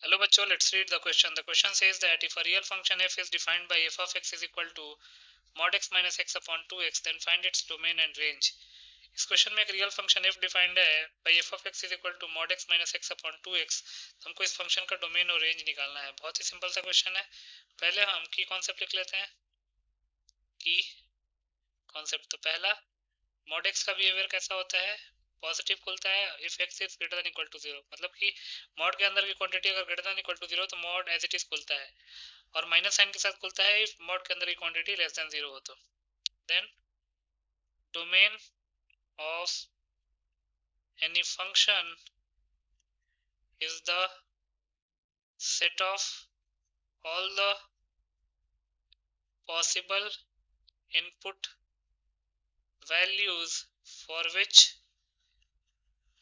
Hello बच्चों, let's read the question. The question says that if a real function f is defined by f of x is equal to mod x minus x upon 2x, then find its domain and range. इस question में एक real function f defined है by f of x is equal to mod x minus x upon 2x. तो हमको इस function का domain और range निकालना है. बहुत ही सिंपल सा क्वेश्चन है. पहले हम की कॉन्सेप्ट लिख लेते हैं. की कॉन्सेप्ट तो पहला, मॉड एक्स का बिहेवियर कैसा होता है, पॉजिटिव खुलता है if x is greater than equal to zero. मतलब कि मॉड के अंदर की क्वांटिटी अगर greater than equal to zero तो मॉड एज इट इज खुलता है, और माइनस साइन के साथ खुलता है इफ मॉड के अंदर की क्वांटिटी लेस देन जीरो हो तो. Then domain of any function is the set of all the possible input values for which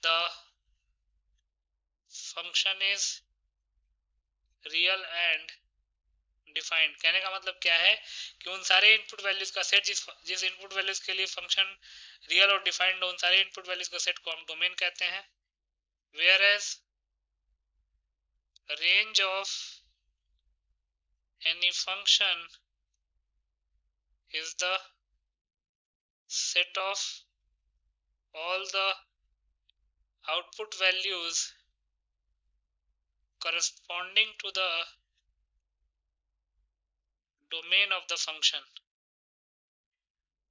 the function is real and defined. कहने का मतलब क्या है कि उन सारे इनपुट वैल्यूज का सेट जिस इनपुट वैल्यूज के लिए फंक्शन रियल और डिफाइंड हो, उन सारे इनपुट वैल्यूज का सेट को हम डोमेन कहते हैं. Whereas range of any function is the set of all the output values corresponding to the domain of the function.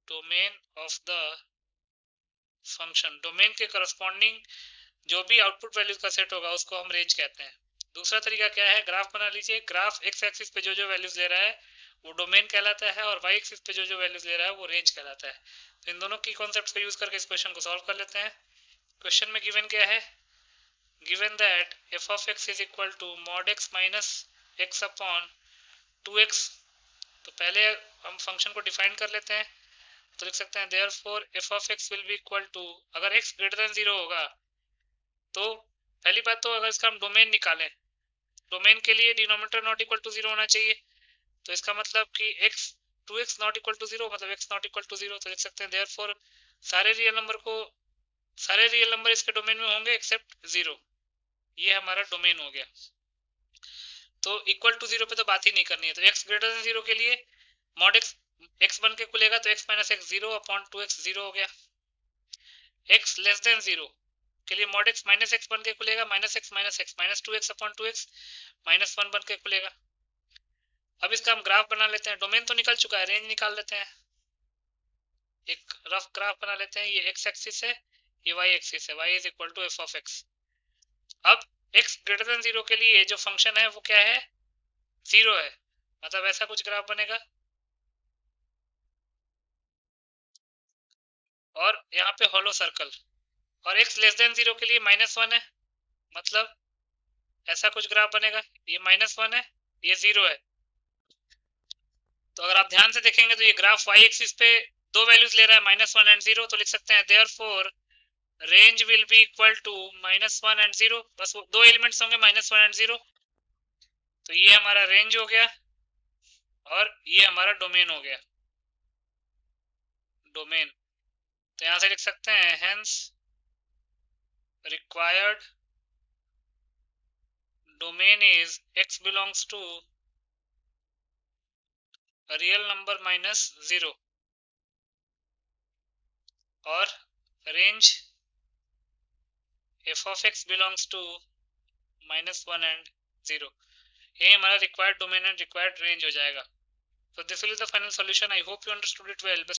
domain of the function, domain के corresponding जो भी output values का set होगा उसको हम range कहते हैं. दूसरा तरीका क्या है, ग्राफ बना लीजिए. ग्राफ एक्स एक्सिस पे जो वैल्यूज ले रहा है वो डोमेन कहलाता है, और वाई एक्सिस पे जो वैल्यूज ले रहा है वो रेंज कहलाता है. तो इन दोनों की कॉन्सेप्ट को यूज करके इस क्वेश्चन को सॉल्व कर लेते हैं. क्वेश्चन में गिवन क्या है, given that f of x is equal to mod x minus x upon 2x. तो पहले हम फंक्शन को डिफाइन कर लेते हैं. तो लिख सकते हैं therefore f of x will be equal to, अगर x ग्रेटर देन जीरो होगा तो पहली बात तो अगर इसका हम डोमेन निकालें, डोमेन के लिए denominator not equal to zero होना चाहिए. तो इसका मतलब कि x 2x not equal to zero, मतलब x not equal to zero. तो लिख सकते हैं देयरफॉर सारे रियल नंबर इसके डोमेन में होंगे एक्सेप्ट जीरो. ये हमारा डोमेन हो गया. तो इक्वल टू जीरो पे तो बात ही नहीं करनी है. तो x ग्रेटर देन जीरो के लिए मॉड x बन के खुलेगा तो x minus x zero upon 2x zero हो गया. x लेस देन जीरो के लिए मॉड x माइनस एक्स बन के खुलेगा minus x minus 2x upon 2x minus 1 बन के खुलेगा. अब इसका हम ग्राफ बना लेते हैं. डोमेन तो निकल चुका है, रेंज निकाल लेते हैं. एक रफ ग्राफ बना लेते हैं. ये x एक्सिस है, ये y एक्सिस है. y is equal to f of x. अब x ग्रेटर देन जीरो के लिए जो फंक्शन है वो क्या है, जीरो है. मतलब ऐसा कुछ ग्राफ बनेगा. और यहाँ पे होलो सर्कल. और x लेस देन जीरो के लिए माइनस 1 है, मतलब ऐसा कुछ ग्राफ बनेगा. ये माइनस 1 है, ये जीरो है. तो अगर आप ध्यान से देखेंगे तो ये ग्राफ y एक्सिस पे दो वैल्यूज ले रहा है, माइनस 1 एंड जीरो. तो लिख सकते हैं therefore range will be equal to minus 1 and zero. बस वो दो एलिमेंट्स होंगे माइनस 1 एंड जीरो. तो ये हमारा रेंज हो गया और ये हमारा डोमेन हो गया. डोमेन तो यहां से लिख सकते हैं hence required domain is x belongs to real number minus zero, और range f of x belongs to minus 1 and zero. ये हमारा required domain and required range हो जाएगा. So this will be the final solution. I hope you understood it well. Best